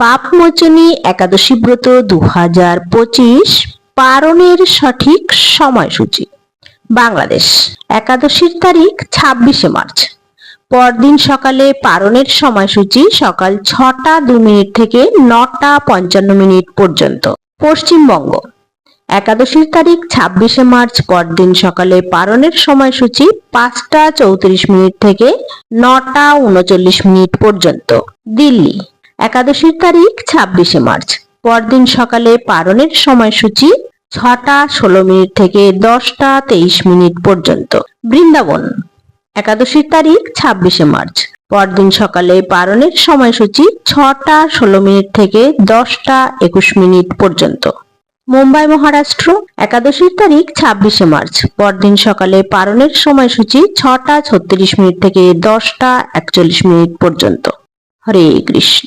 পাপমোচনী একাদশী ব্রত 2025 পারণের সঠিক সময়সূচি। বাংলাদেশ। একাদশীর তারিখ 26শে মার্চ। পরদিন সকালে পারণের সময়সূচি সকাল 6টা 2 মিনিট থেকে 9টা 55 মিনিট পর্যন্ত। পশ্চিমবঙ্গ। একাদশীর তারিখ 26শে মার্চ। পরদিন সকালে পারণের সময়সূচি 5টা 34 মিনিট থেকে 9টা 39 মিনিট পর্যন্ত। দিল্লি। একাদশীর তারিখ 26শে মার্চ। পরদিন সকালে পারণের সময়সূচি 6টা 16 মিনিট থেকে 10টা 23 মিনিট পর্যন্ত। বৃন্দাবন। একাদশীর তারিখ 26শে মার্চ। পরদিন সকালে পারণের সময়সূচি 6টা 16 মিনিট থেকে 10টা 21 মিনিট পর্যন্ত। মুম্বাই মহারাষ্ট্র। একাদশীর তারিখ 26শে মার্চ। পরদিন সকালে পারণের সময়সূচি 6টা 36 মিনিট থেকে 10টা 41 মিনিট পর্যন্ত। হরে কৃষ্ণ।